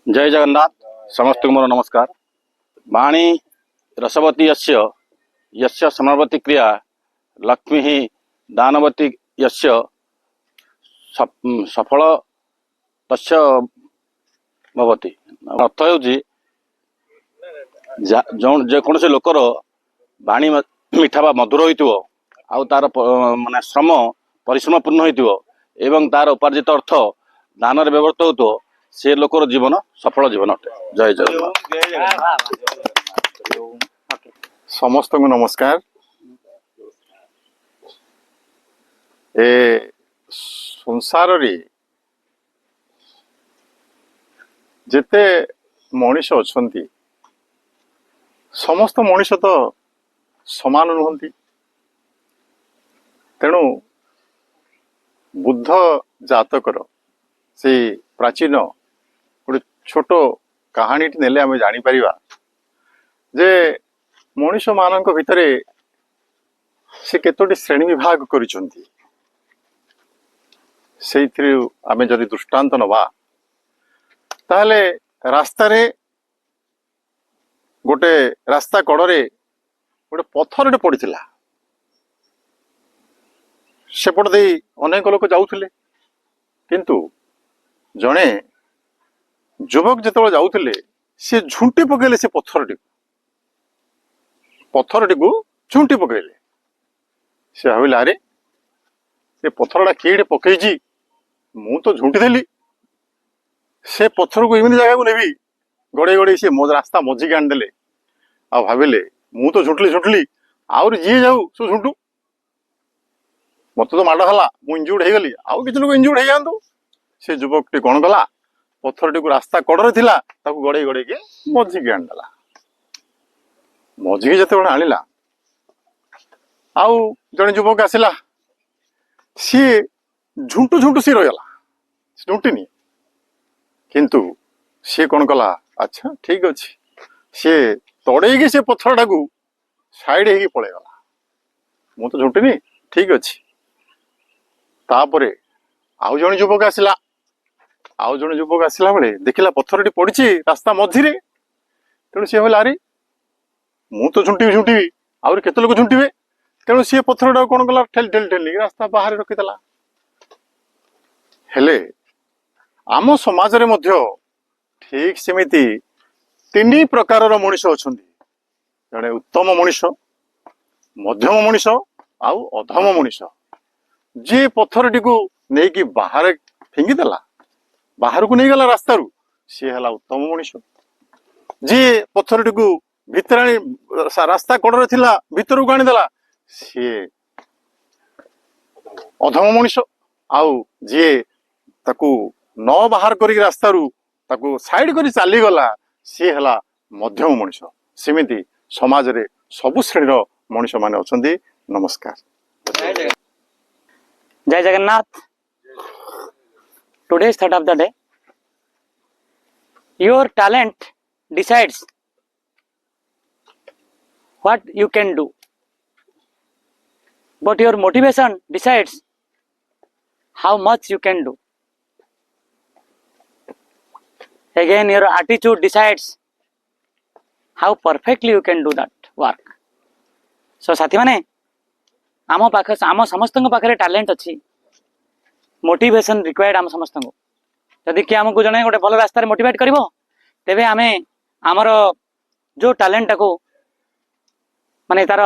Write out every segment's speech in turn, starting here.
जय जगन्नाथ समस्त मोर नमस्कार। वाणी रसवती यस्य यस्य समावती क्रिया लक्ष्मी ही दानवती यस्य सफल तस्य भवति। अर्थ होउची जेकोसी लोकर वाणी मिठा बा मधुर होइतिबो आउ तार माने श्रम परिश्रम पूर्ण होइतिबो एवं तार उपार्जित अर्थ दान रे व्यवहृत होतो से लोकर जीवन सफल जीवन अटे। जय जगन्नाथ। समस्त को नमस्कार। ए संसार रे जेते मनीष अछंती समस्त मनीष तो समान नुहंती। तेणु बुद्ध जातकर से प्राचीन गोटे छोट कहानी नेले आम जापर जे मनीष मान भितर से केतोटी श्रेणी विभाग करिसंती। आमे जदि दृष्टांत नवा ताहले रास्ता रे गोटे रास्ता कड़े गोटे पत्थर पड़ीथिला। सेपट दे अनेक लोक जाउथिले किंतु जड़े युवक जिते जाउथिले से झुंटी पकेले से पत्थरटी को झुंटी पकेले। से भाविले अरे से पत्थरटा किए पकईची मु तो झुंटी देली से पत्थर को एमती जगह को नेबी गड़े गड़े से मो रास्ता मझिकी आनीदेले। आ भाविले मु तो झुंटली आउर जी जाऊ सो झुंटू मत तो माड़ है मु इंजुर्ड हो गली आउ कि लोग इंजुर्ड हो जातु। से युवक टी कौन कला पत्थर टी रास्ता कड़े थिला ताकू गड़े गड़े के मझिकी आनीदेला। मझिकी जिते आनिला आउ जड़े युवक आसला सी झुंटू सी रहीगला झुंटिनी किंतु सी कौन कला अच्छा ठीक अच्छे सी तड़ेगी से पत्थर टाकू साइड हो पलैगला मु तो झुंटिनी ठीक अच्छे। तापरे आउ जन युवक आसला बेले देखला पत्थर पड़ी रास्ता मझिरे। तेणु सी भाई अरे मु तो झुंटी आउर केते लोक झुंटिबे। तेणु सी पत्थर टाक कौन कला ठेली रास्ता बाहर रखीदेला। हेले आम समाज रे मध्य ठीक सेमिति तीन प्रकार मनीष अच्छे। जड़े उत्तम मनीष, मध्यम मनीष आउ अधम मनीष। जी पत्थर टी को नहीं कि बाहर फिंगिदेला बाहर को नहीं गला रास्ता रू सी है उत्तम मनीष। जी पत्थर टी को भितर रास्ता कड़े थिला भितर को आनीदेला सी अधम मनीष। आउ जी ताकू न बाहर कर रास्ता रू ताकू साइड कर चली गला सी है मध्यम मनीष। सेमिति समाज रे सबु श्रेणीर मनीष माने अछंती। नमस्कार। जय Jagannath. Today's thought of the day: your talent decides what you can do, but your motivation decides how much you can do. Again, your attitude decides how perfectly you can do that work. So साथी माने आम समस्त पाखे talent अच्छी motivation required आम समस्त को। जदि कि आमको जने गोटे भल रास्तार मोटिवेट कर तेबे आमे आमर जो टैलेंट को माने तार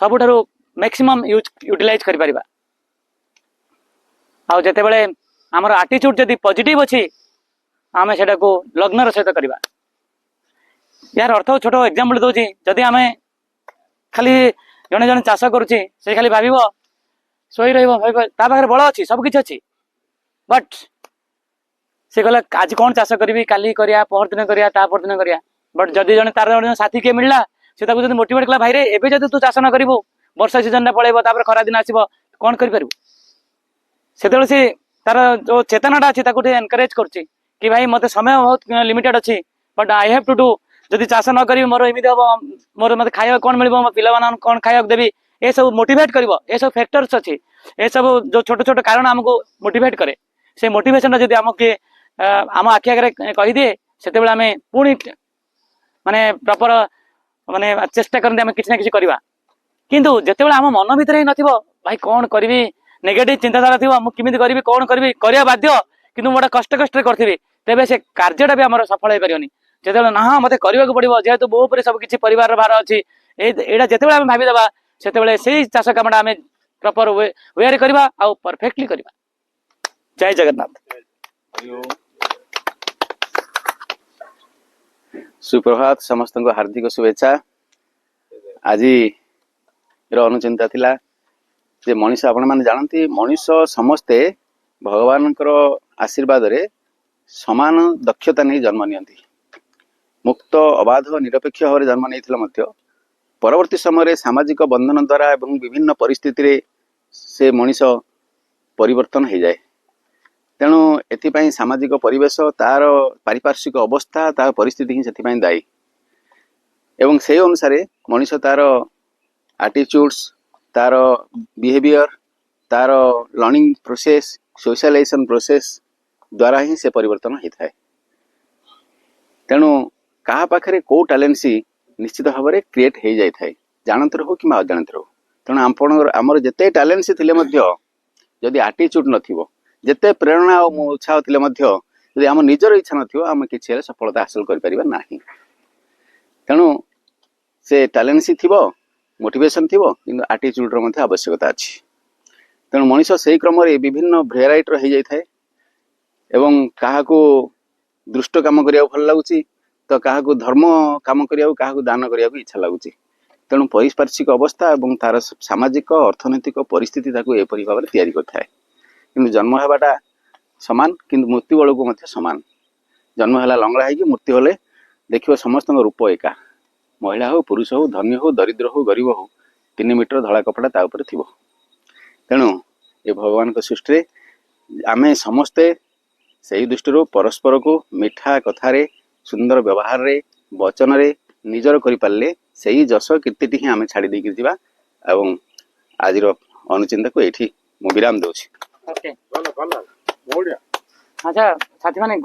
सबुठारु मैक्सिमम यूटिलाइज कर परिबा। आ जेते बेले आमर एटीट्यूड जदि पॉजिटिव अछि आमे सेटा को लग्नर सहित करबा। यार अर्थ छोट एग्जांपल दोची जदि आमे खाली जने जने चाष करूची से खाली भाबिबो सोई ता पाखे बल अच्छी सब किसी अच्छी बट से कहला आज कौन चाष करी काली करिया पहर दिन करिया ता पर दिन करिया। बट जदि जने तार जने साथी किए मिलला से ताको जदि मोटिवेट कला भाई रे एबे जदि तू चाष न करिवो वर्षा सीजन पळेबो तापर खरा दिन आसीबो कौन करि परबो सेतेबेले से तार जो चेतनाटा अच्छी ताको एनकरेज करछि कि भाई मते समय बहुत लिमिटेड अच्छी but I have to do. जदि चाष न करी मोर एमिति हम मोर मते खाया कौन मिलबो मो पिला मान कौन खाया देबी ये सब मोटिवेट करिवो। ये सब फैक्टर्स अच्छी ये सब जो छोट छोट कारण हमको मोटिवेट करे से मोटिवेशन जदि हमके आम आखि आगे कहीदे से आम पुणी माने प्रॉपर माने चेष्टा करते आम किसी ना किसी करवा किंतु जिते आम मन भितर ही नथिबो भाई कौन करी नेगेटिव चिंताधारा थी मुझे करी कौन करी करवा बाध्य किंतु मोटा कष्ट कष्ट करी तेरे से कार्यटा भी आम सफल हो पारे जो ना मत करने को पड़ो जेहेतु बो पर सब किसी परिवार भार अच्छी यहाँ जिते आम भाईदेवा से चाष कमटा आम प्रॉपर वे करवा आउ परफेक्टली करवा। जय जगन्नाथ। सुप्रभात समस्त को हार्दिक शुभेच्छा। आज अनुचिंता थिला जे मनीष आपण माने जानती मनीष समस्ते भगवान आशीर्वाद रे समान दक्षता नहीं जन्म नियंती मुक्त अबाध निरपेक्ष भाव में जन्म नहीं परवर्ती समय सामाजिक बंधन द्वारा एवं विभिन्न परिस्थिति रे से मनीष परिवर्तन हो जाए। तेणु एथिपाई सामाजिक परिवेश तार पारिपार्श्विक अवस्था तार परिस्थिति ही से दायी एवं से अनुसार मनीष तार एटीट्यूड्स तार बिहेवियर तार लर्निंग प्रोसेस सोशलाइजेशन प्रोसेस द्वारा ही से परिवर्तन होता है। तेणु क्या पाखे कौ टैलेंट सी निश्चित भाव में क्रिएट हो जाए जानते रहो कि अजाणते रहो। तेणु आप आमर जिते टैलेंट सी जदि एटीट्यूड नथिबो जिते प्रेरणा और उत्साह थिले यदि आम निजर इच्छा नथिबो आम किसी सफलता हासिल कर परिबा नाही। तेणु से टैलेंट सी थिबो मोटिवेशन थिबो किंतु एटीट्यूड रो आवश्यकता अछि। तेणु मनीष से क्रम विभिन्न भेराइटर हो जाए एवं क्या दुष्ट काम करिया भल लगुच तो क्या धर्म काम करिया क्या दान करिया इच्छा लगुच। तेणु पारिपार्श्विक अवस्था और तार सामाजिक अर्थनैतिक परिस्थिति एपरी भाव में तैयारी करता है। किंतु जन्म होगाटा सामान किंतु मृत्यु बेलू को सामान जन्म है लंगड़ा है मृत्यु हेले देखिए समस्त रूप एका महिला हो पुरुष हो धनी हो दरिद्र हो गरीब हो 3 मीटर धला कपड़ा ता ऊपर थिबो। तेणु ये भगवान को सृष्टि आमे समस्ते सही दृष्टि परस्पर को मिठा कथारे सुंदर व्यवहार रे वचन रे निजर करि पारले सही जश कीर्ति ही आमे छाड़ी देकी जिबा एवं आजिर अनुचिंता को एठी मु विराम देउछि। ओके भला भला बढ़िया। अच्छा साथी माने